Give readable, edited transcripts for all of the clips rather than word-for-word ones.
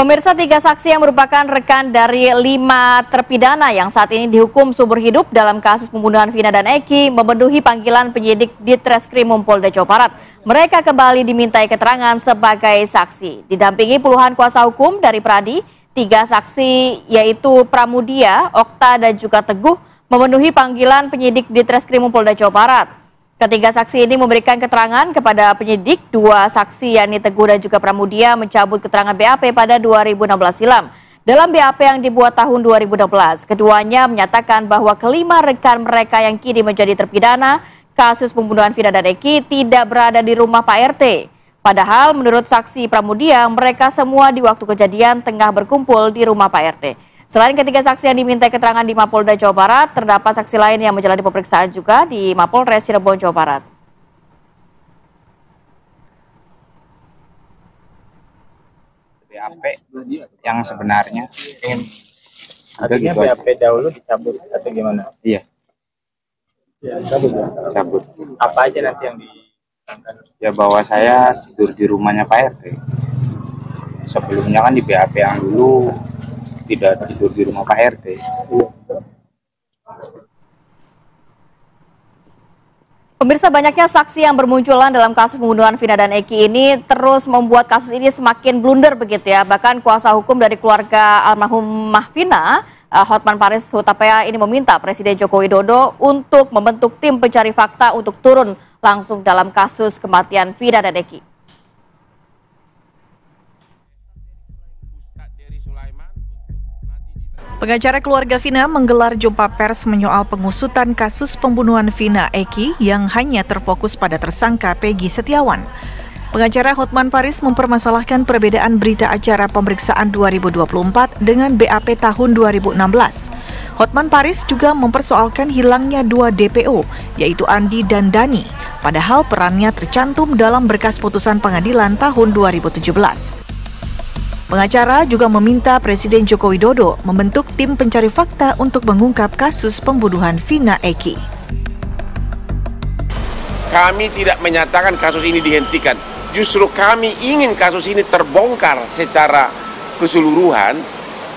Pemirsa, 3 saksi yang merupakan rekan dari 5 terpidana yang saat ini dihukum seumur hidup dalam kasus pembunuhan Vina dan Eki memenuhi panggilan penyidik Ditreskrimum Polda Jawa Barat. Mereka kembali dimintai keterangan sebagai saksi. Didampingi puluhan kuasa hukum dari Pradi, 3 saksi yaitu Pramudia, Okta dan juga Teguh memenuhi panggilan penyidik Ditreskrimum Polda Jawa Barat. Ketiga saksi ini memberikan keterangan kepada penyidik. 2 saksi yakni Teguh dan juga Pramudia mencabut keterangan BAP pada 2016 silam. Dalam BAP yang dibuat tahun 2016, keduanya menyatakan bahwa kelima rekan mereka yang kini menjadi terpidana kasus pembunuhan Vina dan Eki tidak berada di rumah Pak RT. Padahal menurut saksi Pramudia, mereka semua di waktu kejadian tengah berkumpul di rumah Pak RT. Selain ketiga saksi yang dimintai keterangan di Mapolda Jawa Barat, terdapat saksi lain yang menjalani pemeriksaan juga di Mapolres Cirebon, Jawa Barat. BAP yang sebenarnya artinya gitu BAP dahulu dicabut atau gimana? Iya, Cabut ya? cabut. Apa aja nanti yang diangkat? Ya bahwa saya tidur di rumahnya Pak RT. Sebelumnya kan di BAP yang dulu tidak tidur di rumah Pak RT. Pemirsa, banyaknya saksi yang bermunculan dalam kasus pembunuhan Vina dan Eki ini terus membuat kasus ini semakin blunder begitu ya. Bahkan kuasa hukum dari keluarga almarhumah Vina, Hotman Paris Hutapea ini meminta Presiden Joko Widodo untuk membentuk tim pencari fakta untuk turun langsung dalam kasus kematian Vina dan Eki. Pengacara keluarga Vina menggelar jumpa pers menyoal pengusutan kasus pembunuhan Vina Eki yang hanya terfokus pada tersangka Peggy Setiawan. Pengacara Hotman Paris mempermasalahkan perbedaan berita acara pemeriksaan 2024 dengan BAP tahun 2016. Hotman Paris juga mempersoalkan hilangnya 2 DPO, yaitu Andi dan Dani, padahal perannya tercantum dalam berkas putusan pengadilan tahun 2017. Pengacara juga meminta Presiden Joko Widodo membentuk tim pencari fakta untuk mengungkap kasus pembunuhan Vina Eki. Kami tidak menyatakan kasus ini dihentikan. Justru kami ingin kasus ini terbongkar secara keseluruhan.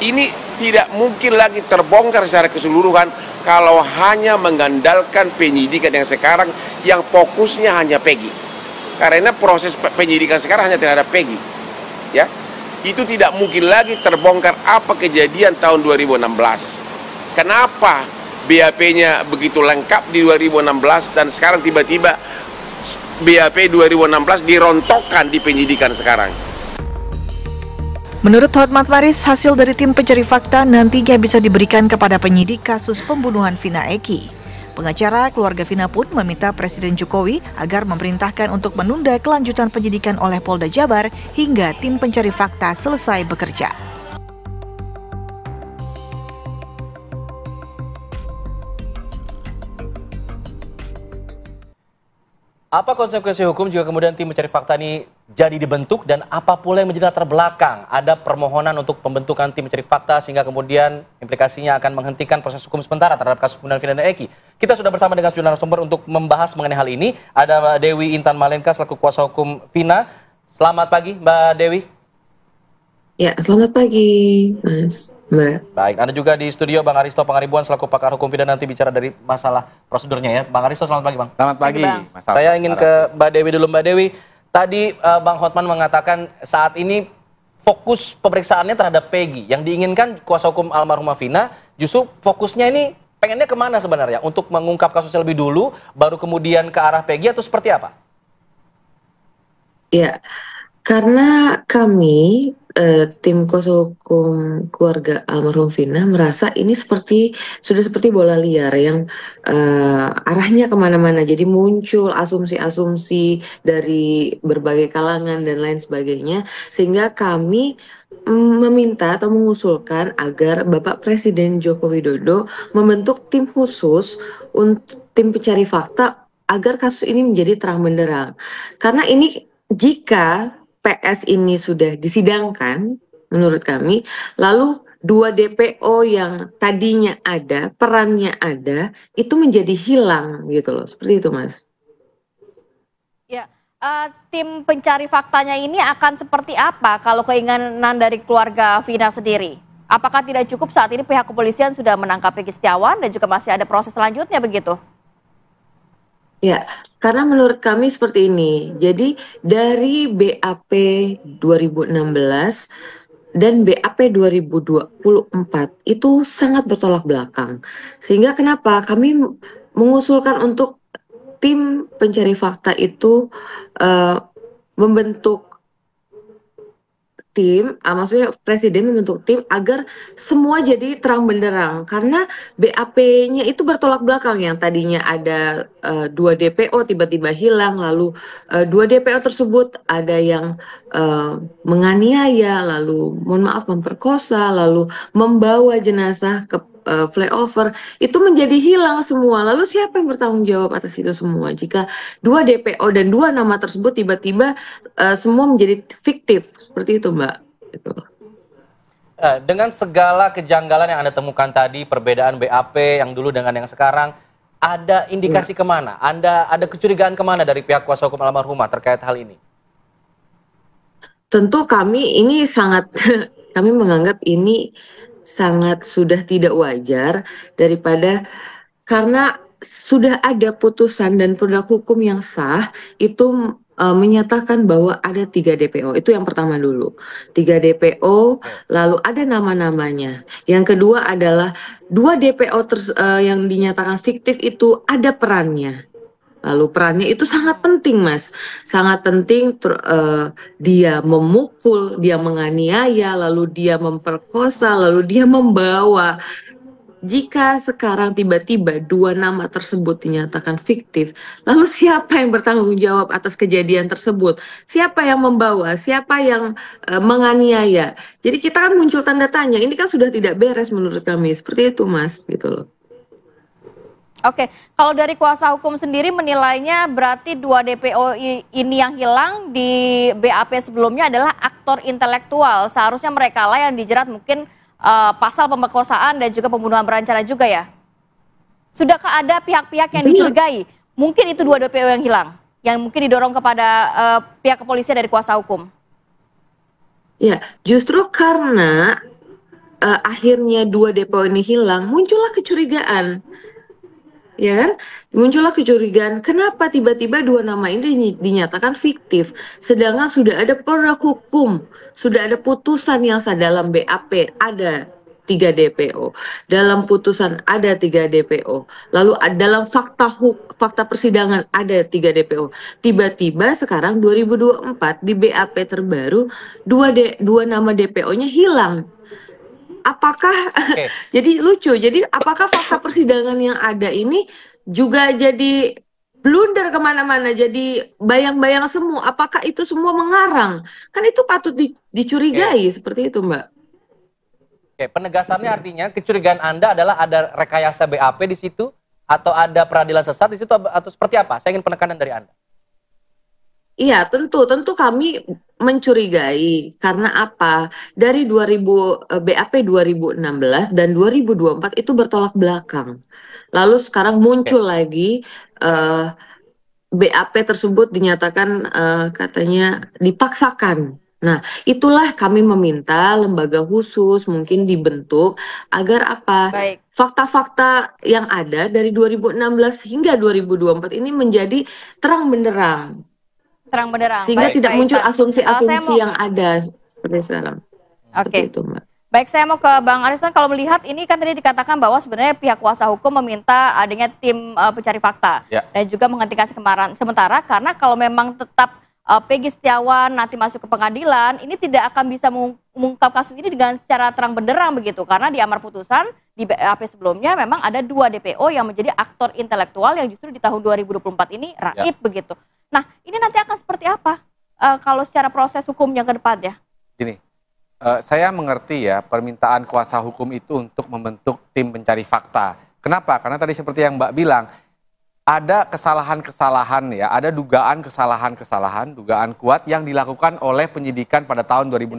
Ini tidak mungkin lagi terbongkar secara keseluruhan kalau hanya mengandalkan penyidikan yang sekarang yang fokusnya hanya Peggy. Karena proses penyidikan sekarang hanya terhadap Peggy. Ya. Itu tidak mungkin lagi terbongkar apa kejadian tahun 2016. Kenapa BAP-nya begitu lengkap di 2016 dan sekarang tiba-tiba BAP 2016 dirontokkan di penyidikan sekarang. Menurut Hotman Paris, hasil dari tim pencari fakta nantinya bisa diberikan kepada penyidik kasus pembunuhan Vina Eki. Pengacara keluarga Vina pun meminta Presiden Jokowi agar memerintahkan untuk menunda kelanjutan penyidikan oleh Polda Jabar hingga tim pencari fakta selesai bekerja. Apa konsekuensi hukum jika kemudian tim mencari fakta ini jadi dibentuk dan apa pula yang menjadi latar belakang? Ada permohonan untuk pembentukan tim mencari fakta sehingga kemudian implikasinya akan menghentikan proses hukum sementara terhadap kasus pembunuhan Vina dan Eki. Kita sudah bersama dengan sejumlah narasumber untuk membahas mengenai hal ini. Ada Mbak Dewi Intan Malenka selaku kuasa hukum Vina. Selamat pagi Mbak Dewi. Ya, selamat pagi Mas, Mbak. Baik, ada juga di studio Bang Aristo Pangaribuan selaku pakar hukum pidana, nanti bicara dari masalah prosedurnya ya. Bang Aristo, selamat pagi Bang. Selamat pagi. Saya ingin ke Mbak Dewi dulu. Mbak Dewi, tadi Bang Hotman mengatakan saat ini fokus pemeriksaannya terhadap Peggy. Yang diinginkan kuasa hukum almarhumah Vina justru fokusnya ini pengennya kemana sebenarnya? Untuk mengungkap kasusnya lebih dulu, baru kemudian ke arah Peggy atau seperti apa? Ya, karena kami tim kuasa hukum keluarga almarhum Vina merasa ini sudah seperti bola liar yang arahnya kemana-mana. Jadi muncul asumsi-asumsi dari berbagai kalangan dan lain sebagainya, sehingga kami meminta atau mengusulkan agar Bapak Presiden Joko Widodo membentuk tim khusus untuk tim pencari fakta agar kasus ini menjadi terang benderang. Karena ini jika PS ini sudah disidangkan, menurut kami, lalu 2 DPO yang tadinya ada, perannya ada, itu menjadi hilang gitu loh, seperti itu Mas. Ya, tim pencari faktanya ini akan seperti apa kalau keinginan dari keluarga Vina sendiri? Apakah tidak cukup saat ini pihak kepolisian sudah menangkap Peggy Setiawan dan juga masih ada proses selanjutnya begitu? Ya, karena menurut kami seperti ini. Jadi dari BAP 2016 dan BAP 2024 itu sangat bertolak belakang. Sehingga kenapa kami mengusulkan untuk tim pencari fakta itu membentuk tim, maksudnya presiden membentuk tim agar semua jadi terang benderang, karena BAP-nya itu bertolak belakang. Yang tadinya ada 2 DPO tiba-tiba hilang, lalu 2 DPO tersebut ada yang menganiaya, lalu mohon maaf memperkosa, lalu membawa jenazah ke flyover, itu menjadi hilang semua. Lalu siapa yang bertanggung jawab atas itu semua jika 2 DPO dan 2 nama tersebut tiba-tiba semua menjadi fiktif seperti itu, Mbak? Gitu. Dengan segala kejanggalan yang Anda temukan tadi, perbedaan BAP yang dulu dengan yang sekarang, ada indikasi kemana? Ada kecurigaan kemana dari pihak kuasa hukum almarhumah terkait hal ini? Tentu kami ini sangat, kami menganggap ini sangat sudah tidak wajar daripada karena sudah ada putusan dan produk hukum yang sah itu menyatakan bahwa ada 3 DPO. Itu yang pertama dulu. 3 DPO, lalu ada nama-namanya. Yang kedua adalah 2 DPO yang dinyatakan fiktif itu ada perannya. Lalu perannya itu sangat penting, Mas. Sangat penting, dia memukul, dia menganiaya, lalu dia memperkosa, lalu dia membawa. Jika sekarang tiba-tiba 2 nama tersebut dinyatakan fiktif, lalu siapa yang bertanggung jawab atas kejadian tersebut? Siapa yang membawa? Siapa yang menganiaya? Jadi kita kan muncul tanda tanya, ini kan sudah tidak beres menurut kami. Seperti itu, Mas, gitu loh. Oke, kalau dari kuasa hukum sendiri menilainya berarti 2 DPO ini yang hilang di BAP sebelumnya adalah aktor intelektual. Seharusnya mereka lah yang dijerat mungkin pasal pemerkosaan dan juga pembunuhan berencana juga ya. Sudahkah ada pihak-pihak yang dicurigai? Mungkin itu 2 DPO yang hilang, yang mungkin didorong kepada pihak kepolisian dari kuasa hukum. Ya, justru karena akhirnya 2 DPO ini hilang, muncullah kecurigaan. Ya kan? Muncullah kecurigaan kenapa tiba-tiba 2 nama ini dinyatakan fiktif, sedangkan sudah ada produk hukum, sudah ada putusan yang sah. Dalam BAP ada 3 DPO, dalam putusan ada 3 DPO, lalu dalam fakta persidangan ada 3 DPO. Tiba-tiba sekarang 2024 di BAP terbaru 2 nama DPO-nya hilang. Apakah jadi lucu? Jadi apakah fakta persidangan yang ada ini juga jadi blunder kemana-mana? Jadi bayang-bayang semua. Apakah itu semua mengarang? Kan itu patut dicurigai seperti itu, Mbak. Oke, penegasannya artinya kecurigaan Anda adalah ada rekayasa BAP di situ atau ada peradilan sesat di situ atau seperti apa? Saya ingin penekanan dari Anda. Iya, tentu kami mencurigai karena apa? Dari BAP 2016 dan 2024 itu bertolak belakang. Lalu sekarang muncul lagi BAP tersebut dinyatakan katanya dipaksakan. Nah, itulah kami meminta lembaga khusus mungkin dibentuk agar apa? Fakta-fakta yang ada dari 2016 hingga 2024 ini menjadi terang benderang. Sehingga tidak muncul asumsi-asumsi yang ada seperti sekarang. Seperti itu, Mbak. Baik, saya mau ke Bang Ariston. Kalau melihat ini kan tadi dikatakan bahwa sebenarnya pihak kuasa hukum meminta adanya tim pencari fakta dan juga menghentikan sementara karena kalau memang tetap Peggy Setiawan nanti masuk ke pengadilan, ini tidak akan bisa mengungkap kasus ini dengan secara terang benderang begitu karena di amar putusan di BAP sebelumnya memang ada 2 DPO yang menjadi aktor intelektual yang justru di tahun 2024 ini raib begitu. Nah, ini nanti akan seperti apa kalau secara proses hukumnya ke depannya? Gini, saya mengerti ya permintaan kuasa hukum itu untuk membentuk tim pencari fakta. Kenapa? Karena tadi seperti yang Mbak bilang, ada kesalahan-kesalahan ya, ada dugaan kesalahan-kesalahan, dugaan kuat yang dilakukan oleh penyidikan pada tahun 2016.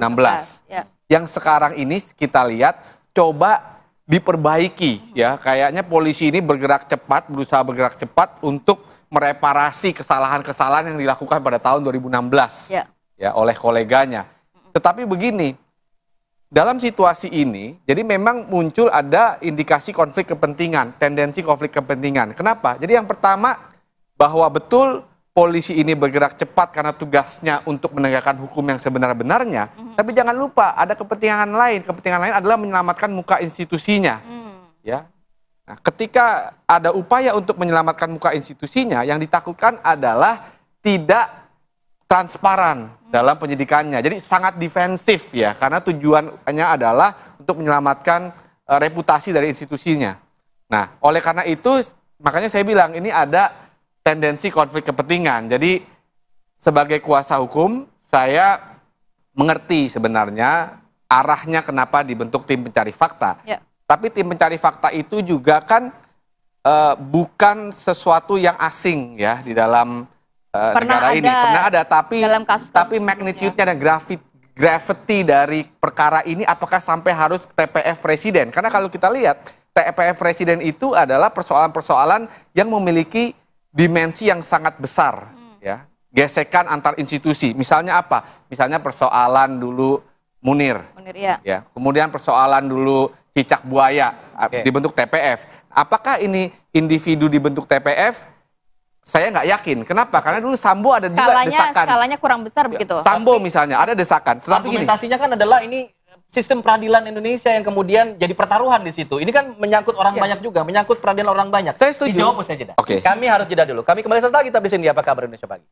Yang sekarang ini kita lihat coba diperbaiki ya, kayaknya polisi ini bergerak cepat, berusaha bergerak cepat untuk mereparasi kesalahan-kesalahan yang dilakukan pada tahun 2016 ya oleh koleganya. Tetapi begini, dalam situasi ini, jadi memang muncul ada indikasi konflik kepentingan, tendensi konflik kepentingan. Kenapa? Jadi yang pertama, bahwa betul polisi ini bergerak cepat karena tugasnya untuk menegakkan hukum yang sebenar-benarnya. Tapi jangan lupa, ada kepentingan lain. Kepentingan lain adalah menyelamatkan muka institusinya. Ya. Nah, ketika ada upaya untuk menyelamatkan muka institusinya, yang ditakutkan adalah tidak transparan dalam penyidikannya. Jadi sangat defensif ya, karena tujuannya adalah untuk menyelamatkan reputasi dari institusinya. Nah, oleh karena itu, makanya saya bilang ini ada tendensi konflik kepentingan. Jadi sebagai kuasa hukum, saya mengerti sebenarnya arahnya kenapa dibentuk tim pencari fakta. Tapi tim pencari fakta itu juga kan bukan sesuatu yang asing ya di dalam negara ini. Pernah ada, tapi magnitude-nya dan gravity dari perkara ini apakah sampai harus ke TPF Presiden? Karena kalau kita lihat, TPF Presiden itu adalah persoalan-persoalan yang memiliki dimensi yang sangat besar. Ya, gesekan antar institusi. Misalnya apa? Misalnya persoalan dulu Munir ya. Kemudian persoalan dulu cicak buaya dibentuk TPF. Apakah ini individu dibentuk TPF? Saya nggak yakin. Kenapa? Karena dulu Sambo ada juga desakan. Skalanya kurang besar begitu. Sambo misalnya ada desakan. Tetapi argumentasinya kan adalah ini sistem peradilan Indonesia yang kemudian jadi pertaruhan di situ. Ini kan menyangkut orang banyak juga, menyangkut peradilan orang banyak. Saya setuju. Dijawab usai jeda. Kami harus jeda dulu. Kami kembali setelah kita di sini. Apa kabar Indonesia Pagi?